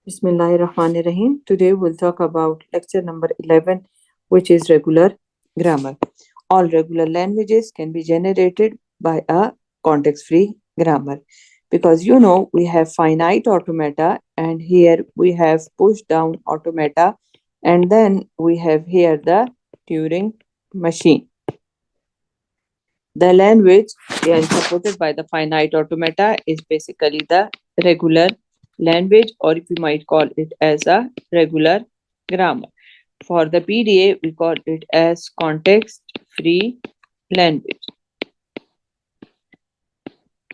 Bismillahirrahmanirrahim. Today we'll talk about lecture number 11, which is regular grammar. All regular languages can be generated by a context-free grammar because we have finite automata, and here we have push down automata, and then we have here the Turing machine. The language supported by the finite automata is basically the regular language, or if you might call it as a regular grammar. For the PDA, we call it as context-free language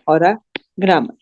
or a grammar.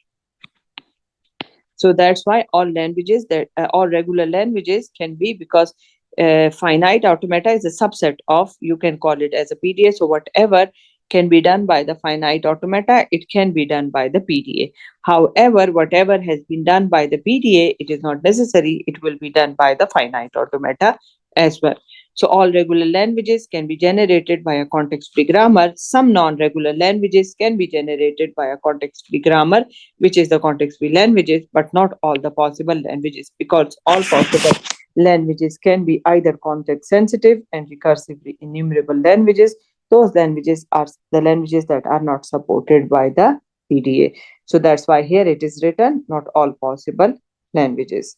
So that's why all regular languages can be, because finite automata is a subset of, you can call it as a PDA. So whatever can be done by the finite automata, it can be done by the PDA. However, whatever has been done by the PDA, it is not necessary it will be done by the finite automata as well. So all regular languages can be generated by a context-free grammar. Some non-regular languages can be generated by a context-free grammar, which is the context-free languages, but not all the possible languages, because all possible languages can be either context-sensitive and recursively enumerable languages. Those languages are the languages that are not supported by the PDA. So that's why here it is written, not all possible languages.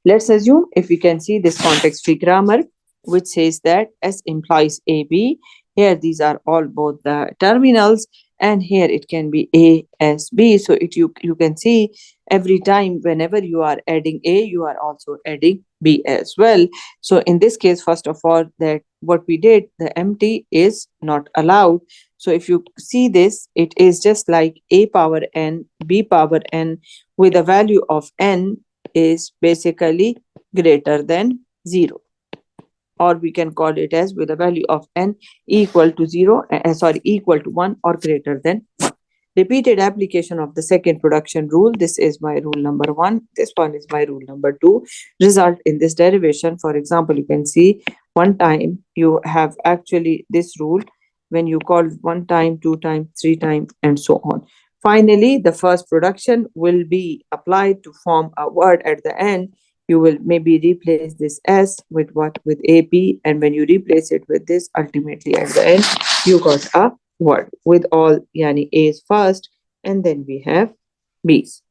Let's assume if we can see this context-free grammar, which says that S implies AB. Here these are all both the terminals, and here it can be A S B. So you can see every time whenever you are adding A, you are also adding B as well. So in this case, first of all, that what we did, the empty is not allowed. So if you see this, it is just like A power n, B power n, with a value of n is basically greater than 0, or we can call it as with a value of n equal to equal to 1 or greater than 1. Repeated application of the second production rule. This is my rule number 1. This one is my rule number 2. Result in this derivation. For example, you can see one time you have actually this rule when you call 1 time, 2 times, 3 times, and so on. Finally, the first production will be applied to form a word at the end. You will maybe replace this S with what? With AP, and when you replace it with this, ultimately at the end, you got a word with all A's first, and then we have B's.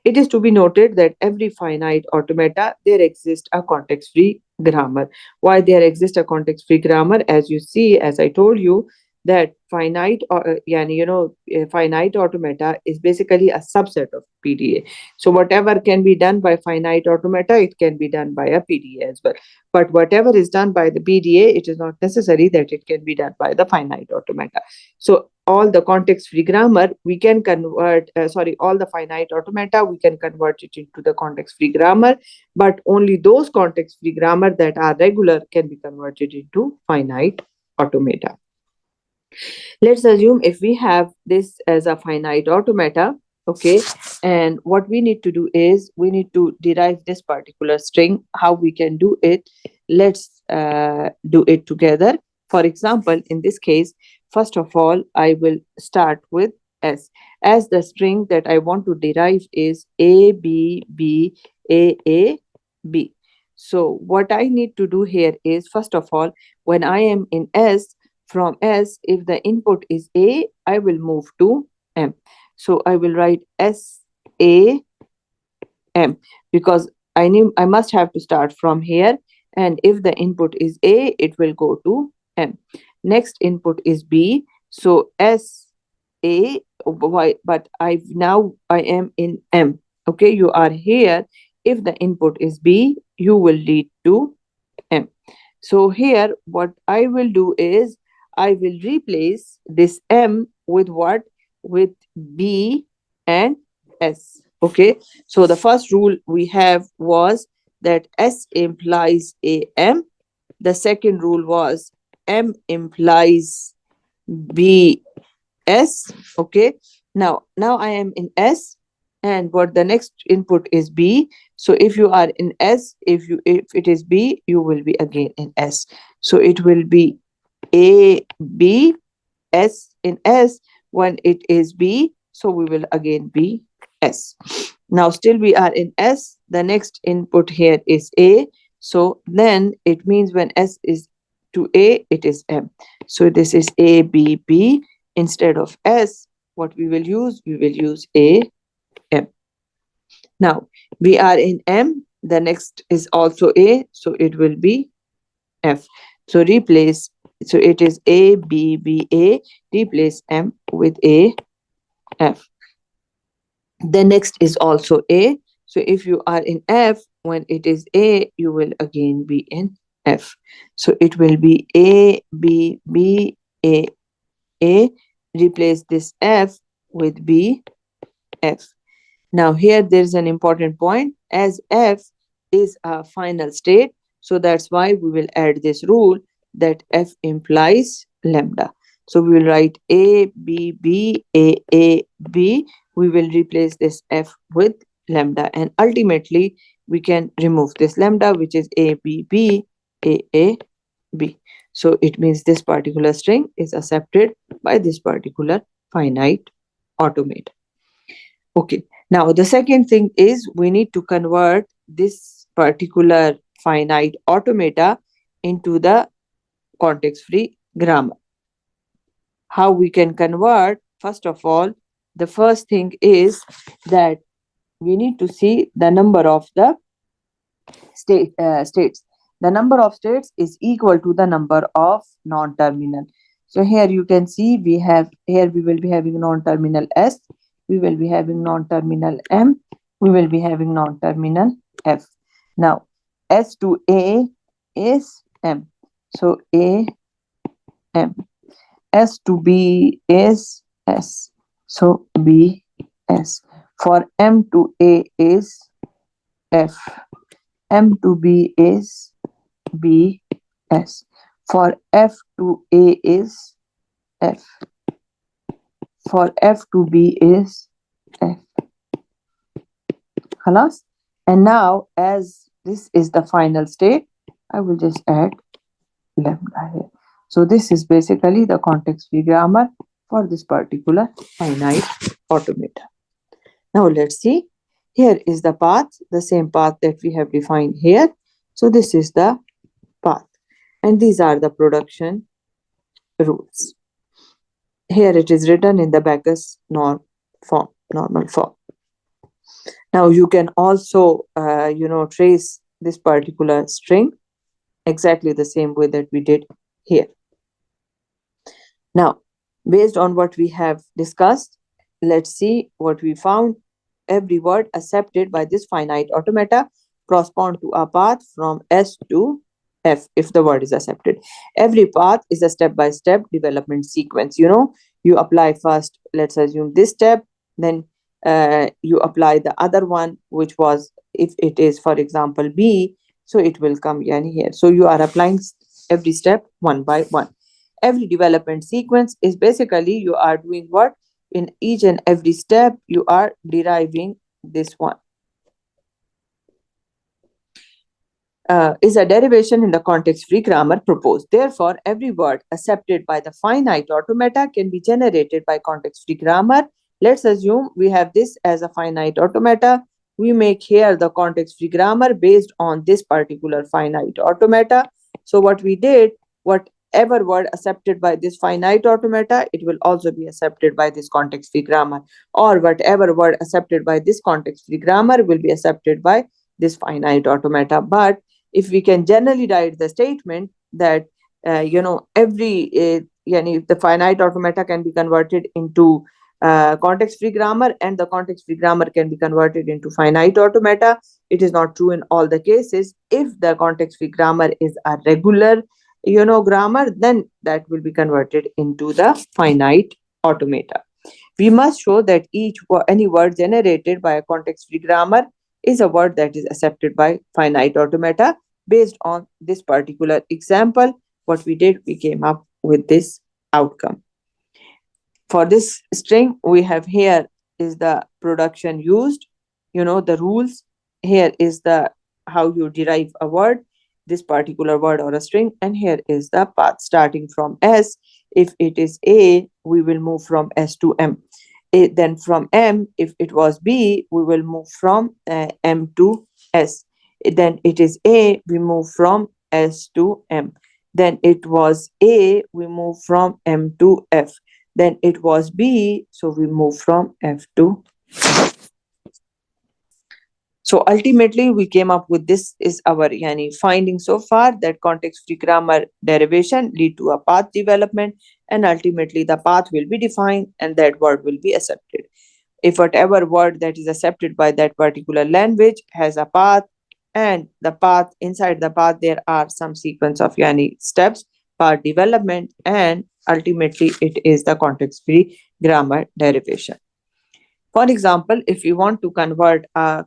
It is to be noted that every finite automata, there exists a context-free grammar. Why there exists a context-free grammar? As you see, as I told you, that finite finite automata is basically a subset of PDA. So whatever can be done by finite automata, it can be done by a PDA as well. But whatever is done by the PDA, it is not necessary that it can be done by the finite automata. So all the context-free grammar, we can convert, all the finite automata, we can convert it into the context-free grammar, but only those context-free grammar that are regular can be converted into finite automata. Let's assume if we have this as a finite automata, okay, and what we need to do is we need to derive this particular string. How we can do it? Let's do it together. For example, in this case, first of all, I will start with S. As the string that I want to derive is A, B, B, A, B. So what I need to do here is, first of all, when I am in S, from S, if the input is A, I will move to M. So I will write S, A, M, because I must have to start from here. And if the input is A, it will go to M. Next input is B. So S, A, but I am in M. Okay, you are here. If the input is B, you will lead to M. So here, what I will do is, I will replace this M with what? With B and S. Okay. So the first rule we have was that S implies AM. The second rule was M implies BS. Okay. Now I am in S, and what the next input is B. So if you are in S, if it is B, you will be again in S. So it will be A, B, S in S. When it is B, so we will again be S. Now still we are in S. The next input here is A. So then it means when S is to A, it is M. So this is A, B, B. Instead of S, what we will use? We will use A, M. Now we are in M. The next is also A. So it will be F. So replace. So it is A, B, B, A. Replace M with A, F. The next is also A. So if you are in F, when it is A, you will again be in F. So it will be A, B, B, A, A. Replace this F with B, F. Now here there is an important point, as F is a final state. So that's why we will add this rule that F implies lambda. So we will write A, B, B, A, B. We will replace this F with lambda, and ultimately we can remove this lambda, which is A, B, B, A, B. So it means this particular string is accepted by this particular finite automata. Okay. Now, the second thing is we need to convert this particular finite automata into the context-free grammar. How we can convert? First of all, the first thing is that we need to see the number of the states. The number of states is equal to the number of non-terminal. So here you can see we will be having non-terminal S, we will be having non-terminal M, we will be having non-terminal F. Now S to A is M. So A, M. S to B is S. So B, S. For M to A is F. M to B is B, S. For F to A is F. For F to B is F. Halas? And now, as this is the final state, I will just add lambda here. So this is basically the context-free grammar for this particular finite automata. Now let's see. Here is the path, the same path that we have defined here. So this is the path. And these are the production rules. Here it is written in the Backus normal form. Now you can also, trace this particular string exactly the same way that we did here. Now, based on what we have discussed, let's see what we found. Every word accepted by this finite automata correspond to a path from S to F if the word is accepted. Every path is a step-by-step development sequence. You apply first, let's assume this step, then you apply the other one, which was, if it is, for example, B, so it will come here. So you are applying every step one by one. Every development sequence is basically you are doing what? In each and every step, you are deriving this one. Is a derivation in the context-free grammar proposed. Therefore, every word accepted by the finite automata can be generated by context-free grammar. Let's assume we have this as a finite automata. We make here the context-free grammar based on this particular finite automata. So what we did, whatever word accepted by this finite automata, it will also be accepted by this context-free grammar, or whatever word accepted by this context-free grammar will be accepted by this finite automata. But if we can generally write the statement that the finite automata can be converted into context-free grammar, and the context-free grammar can be converted into finite automata. It is not true in all the cases. If the context-free grammar is a regular grammar, then that will be converted into the finite automata. We must show that any word generated by a context-free grammar is a word that is accepted by finite automata. Based on this particular example, what we did, we came up with this outcome. For this string, we have here is the production used, the rules. Here is the how you derive a word, this particular word or a string, and here is the path starting from S. If it is A, we will move from S to M. Then from M, if it was B, we will move from M to S. Then it is A, we move from S to M. Then it was A, we move from M to F. Then it was B, so we move from F to. So ultimately, we came up with this is our finding so far, that context-free grammar derivation lead to a path development, and ultimately the path will be defined and that word will be accepted. If whatever word that is accepted by that particular language has a path, and the path, inside the path there are some sequence of steps, path development, and ultimately it is the context-free grammar derivation. For example, if you want to convert a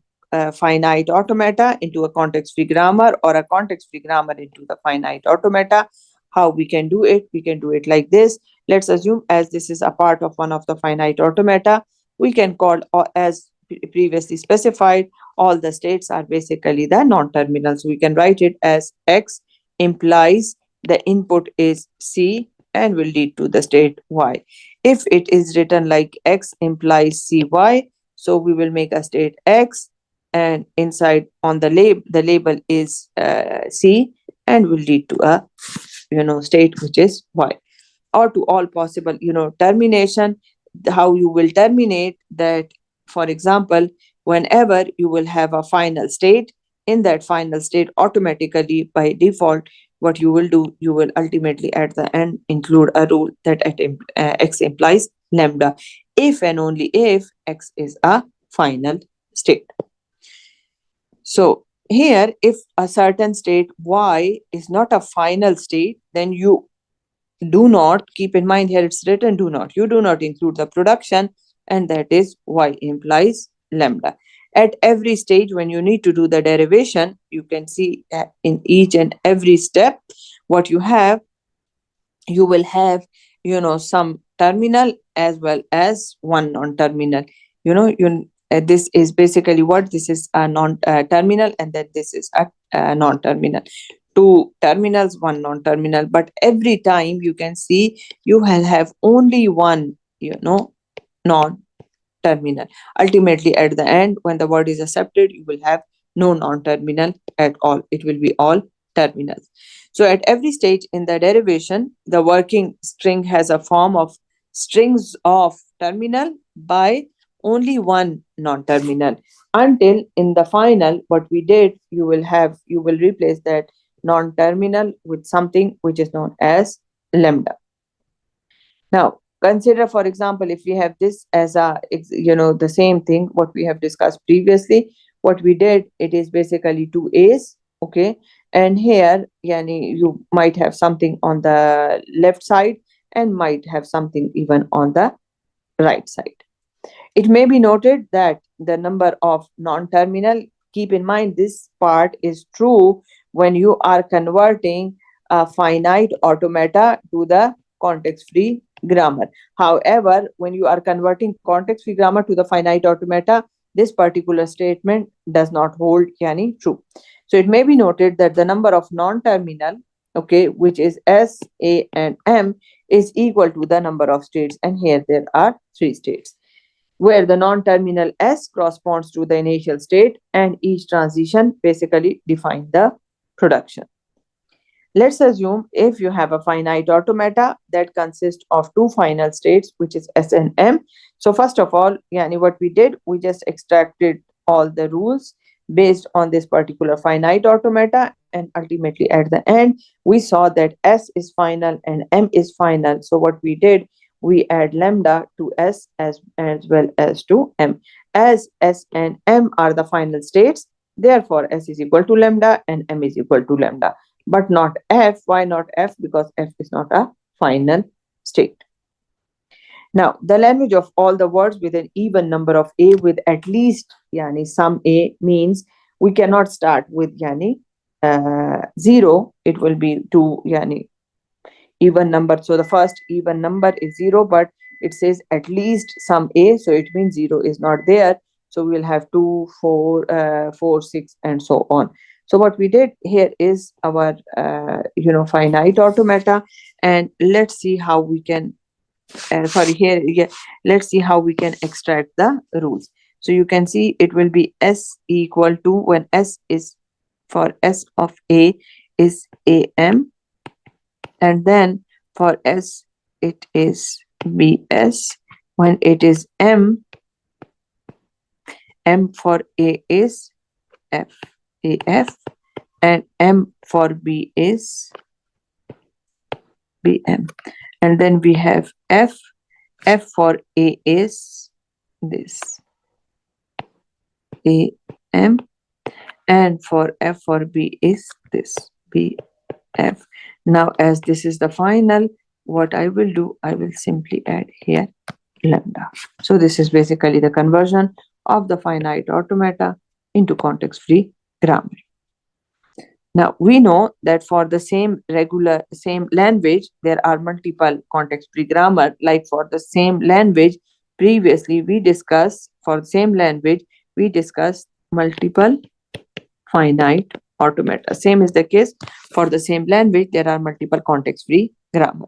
finite automata into a context-free grammar, or a context-free grammar into the finite automata, how we can do it? We can do it like this. Let's assume, as this is a part of one of the finite automata, we can call, as previously specified, all the states are basically the non-terminals. We can write it as X implies the input is C and will lead to the state Y. If it is written like X implies CY, so we will make a state X, and inside on the label is C, and will lead to a state which is Y. Or to all possible termination, how you will terminate that. For example, whenever you will have a final state, in that final state, automatically by default, what you will do, you will ultimately at the end include a rule that at X implies lambda, if and only if X is a final state. So here, if a certain state Y is not a final state, then you do not, keep in mind here it's written do not, you do not include the production, and that is Y implies lambda. At every stage when you need to do the derivation, you can see in each and every step what you have, you will have some terminal as well as one non-terminal. This is basically what this is, a non-terminal, and then this is a non-terminal. Two terminals, one non-terminal, but every time you can see you will have only one non-terminal. Ultimately at the end, when the word is accepted, you will have no non-terminal at all, it will be all terminals. So at every stage in the derivation, the working string has a form of strings of terminal by only one non-terminal, until in the final what we did, you will replace that non-terminal with something which is known as lambda. Now consider, for example, if we have this as the same thing what we have discussed previously. What we did, it is basically two A's, okay, and here you might have something on the left side and might have something even on the right side. It may be noted that the number of non-terminal, keep in mind this part is true when you are converting a finite automata to the context-free grammar. However, when you are converting context-free grammar to the finite automata, this particular statement does not hold true. So it may be noted that the number of non-terminal, okay, which is S, A, and M, is equal to the number of states, and here there are three states, where the non-terminal S corresponds to the initial state, and each transition basically defines the production. Let's assume if you have a finite automata that consists of two final states, which is S and M. So first of all, what we did, we just extracted all the rules based on this particular finite automata, and ultimately at the end, we saw that S is final and M is final. So what we did, we add lambda to S as well as to M. As S and M are the final states, therefore S is equal to lambda and M is equal to lambda, but not F. Why not F? Because F is not a final state. Now, the language of all the words with an even number of A with at least some A means we cannot start with 0. It will be two even number. So the first even number is 0, but it says at least some A, so it means 0 is not there. So we will have 2, 4, 4, 6, and so on. So what we did here is our finite automata, and let's see how we can sorry, here, yeah, let's see how we can extract the rules. So you can see it will be S equal to, when S is, for S of A is AM, and then for S it is BS. When it is M, M for A is F, AF, and M for B is BM. And then we have F, F for A is this, AM, and for F for B is this, BF. Now, as this is the final, what I will do, I will simply add here lambda. So this is basically the conversion of the finite automata into context-free grammar. Now we know that for the same language, there are multiple context-free grammar. Like for the same language, previously we discussed, for the same language, we discussed multiple finite automata. Same is the case for the same language, there are multiple context-free grammar.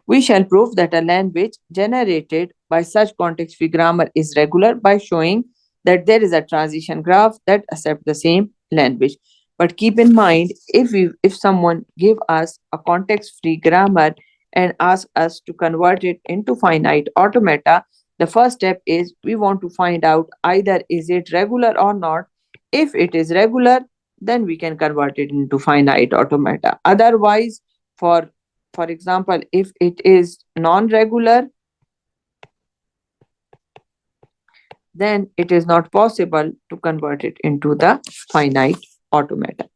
We shall prove that a language generated by such context-free grammar is regular by showing that there is a transition graph that accepts the same language. But keep in mind, if someone give us a context-free grammar and ask us to convert it into finite automata, the first step is we want to find out either is it regular or not. If it is regular, then we can convert it into finite automata. Otherwise, for example, if it is non-regular, then it is not possible to convert it into the finite automata.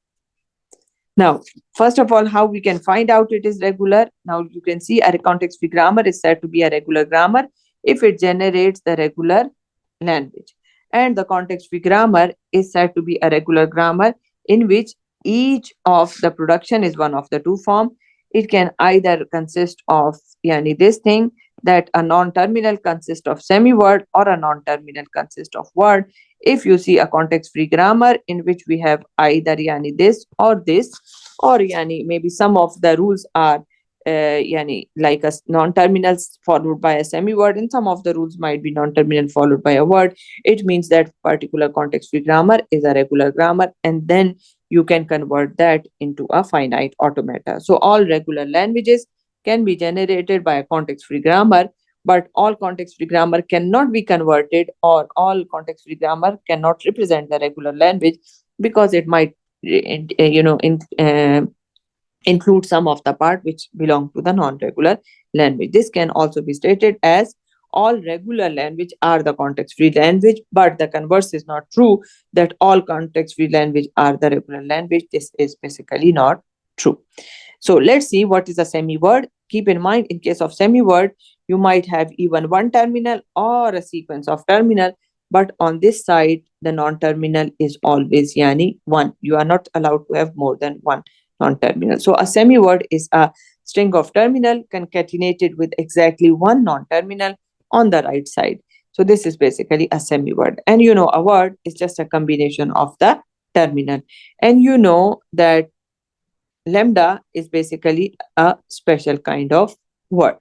Now, first of all, how we can find out it is regular? Now you can see a context-free grammar is said to be a regular grammar if it generates the regular language. And the context-free grammar is said to be a regular grammar in which each of the production is one of the two form. It can either consist of yani this thing, that a non-terminal consists of semi-word or a non-terminal consists of word. If you see a context-free grammar in which we have either yani this, or yani maybe some of the rules are yani like a non-terminal followed by a semi-word, and some of the rules might be non-terminal followed by a word, it means that particular context-free grammar is a regular grammar, and then you can convert that into a finite automata. So all regular languages can be generated by a context-free grammar, but all context-free grammar cannot be converted, or all context-free grammar cannot represent the regular language, because it might include some of the part which belong to the non-regular language. This can also be stated as all regular language are the context-free language, but the converse is not true, that all context-free language are the regular language. This is basically not true. So let's see what is a semi-word. Keep in mind, in case of semi-word, you might have even one terminal or a sequence of terminal, but on this side, the non-terminal is always yani one. You are not allowed to have more than one non-terminal. So a semi-word is a string of terminal concatenated with exactly one non-terminal on the right side. So this is basically a semi-word. And you know, a word is just a combination of the terminal. And you know that lambda is basically a special kind of word.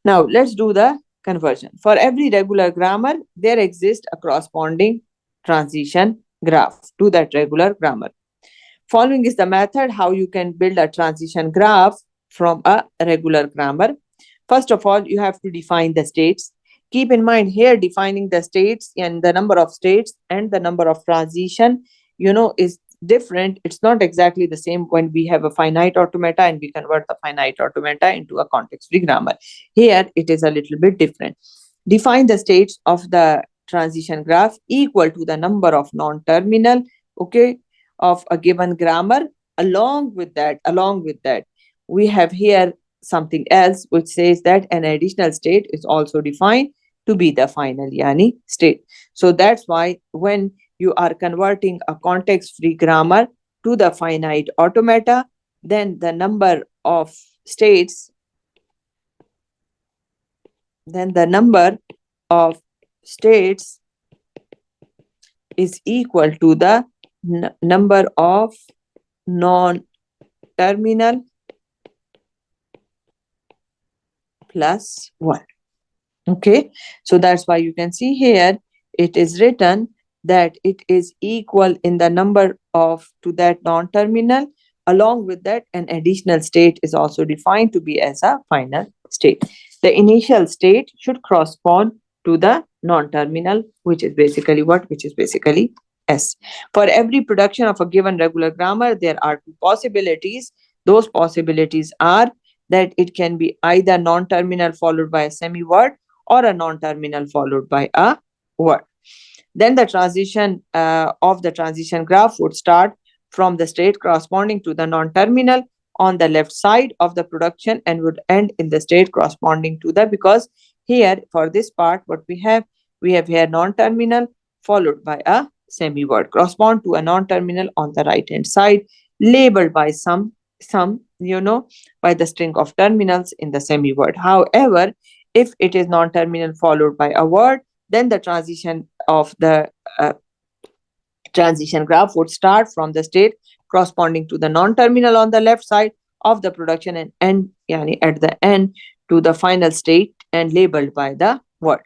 Now let's do the conversion. For every regular grammar, there exists a corresponding transition graph to that regular grammar. Following is the method how you can build a transition graph from a regular grammar. First of all, you have to define the states. Keep in mind here, defining the states and the number of states and the number of transition, is different. It's not exactly the same when we have a finite automata and we convert the finite automata into a context-free grammar. Here, it is a little bit different. Define the states of the transition graph equal to the number of non-terminal, okay, of a given grammar. Along with that, we have here something else which says that an additional state is also defined to be the final yani state. So that's why when you are converting a context-free grammar to the finite automata, then the number of states is equal to the number of non-terminal plus 1. Okay, so that's why you can see here it is written that it is equal in the number of to that non-terminal. Along with that, an additional state is also defined to be as a final state. The initial state should correspond to the non-terminal, which is basically what? Which is basically S. For every production of a given regular grammar, there are two possibilities. Those possibilities are that it can be either non-terminal followed by a semi-word, or a non-terminal followed by a word. Then the transition of the transition graph would start from the state corresponding to the non-terminal on the left side of the production and would end in the state corresponding to the, because here for this part what we have here non-terminal followed by a semi-word correspond to a non-terminal on the right hand side labeled by some by the string of terminals in the semi-word. However, if it is non-terminal followed by a word, then the transition of the transition graph would start from the state corresponding to the non-terminal on the left side of the production and end at the end to the final state and labeled by the word.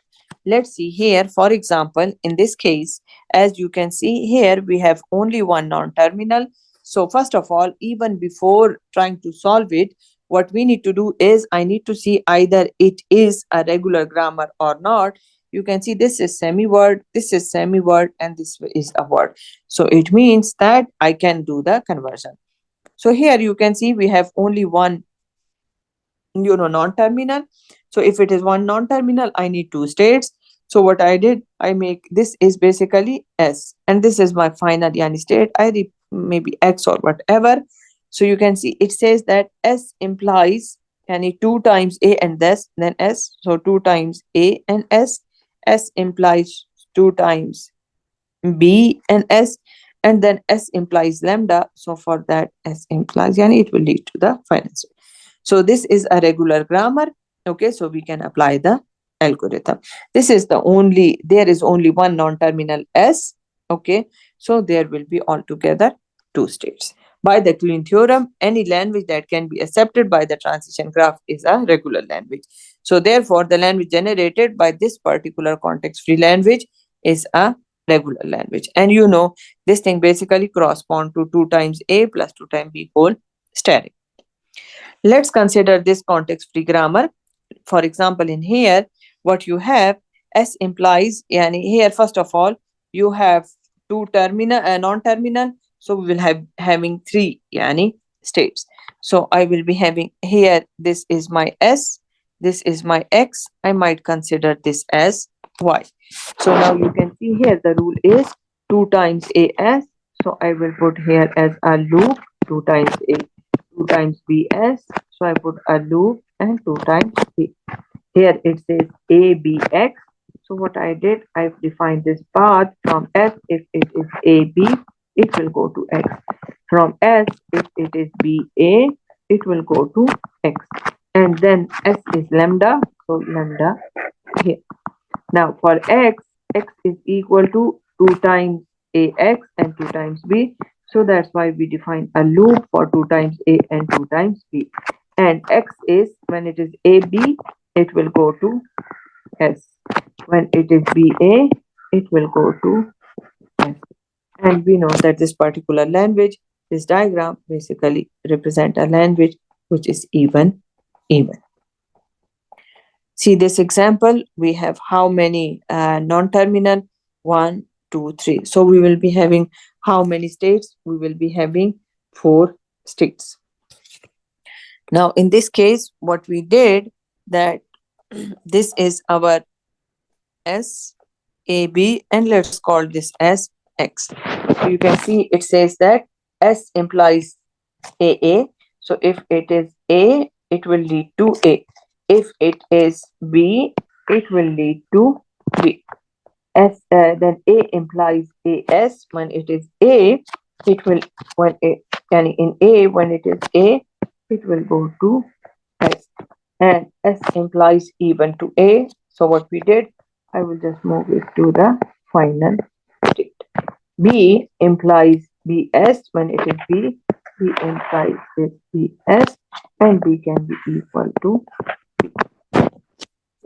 Let's see here, for example, in this case, as you can see here, we have only one non-terminal. So first of all, even before trying to solve it, what we need to do is I need to see either it is a regular grammar or not. You can see this is semi-word, this is semi-word, and this is a word. So it means that I can do the conversion. So here you can see we have only one non-terminal. So if it is one non-terminal, I need two states. So what I did, I make this is basically S, and this is my final state. Maybe X or whatever. So you can see it says that S implies 2 times A and then S. So 2 times A and S. S implies 2 times B and S, and then S implies lambda. So for that S implies, it will lead to the final state. So this is a regular grammar. Okay, so we can apply the algorithm. There is only one non-terminal S. Okay, so there will be altogether two states. By the Kleene theorem, any language that can be accepted by the transition graph is a regular language. So therefore, the language generated by this particular context-free language is a regular language. And this thing basically corresponds to 2 times A plus 2 times B whole staring. Let's consider this context-free grammar. For example, in here, what you have, S implies, here first of all, you have two non-terminal. So we will having 3 states. So I will be having here, this is my S, this is my X. I might consider this as Y. So now you can see here the rule is 2 times AS. So I will put here as a loop 2 times A, 2 times BS. So I put a loop and 2 times B. Here it says ABX. So what I did, I've defined this path from S. If it is AB, it will go to X. From S, if it is BA, it will go to X. And then S is lambda, so lambda here. Now for X, X is equal to 2 times AX and 2 times B. So that's why we define a loop for 2 times A and 2 times B. And X is, when it is AB, it will go to S. When it is BA, it will go to S. And we know that this particular language, this diagram basically represent a language which is even. See this example, we have how many non-terminal? 1, 2, 3. So we will be having how many states? We will be having 4 states. Now in this case, what we did, that this is our S, A, B, and let's call this as X. So you can see it says that S implies AA. So if it is A, it will lead to A. If it is B, it will lead to B. Then A implies AS. When it is A, it will when it is A, it will go to S. And S implies even to A. So what we did, I will just move it to the final state. B implies BS. When it is B, B implies this BS, and B can be equal to B.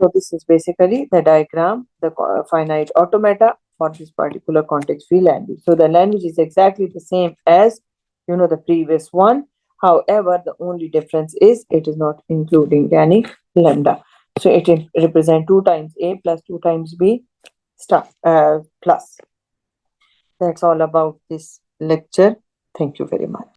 So this is basically the diagram, the finite automata for this particular context-free language. So the language is exactly the same as the previous one. However, the only difference is it is not including any lambda. So it represent 2 times a plus 2 times b star plus. That's all about this lecture. Thank you very much.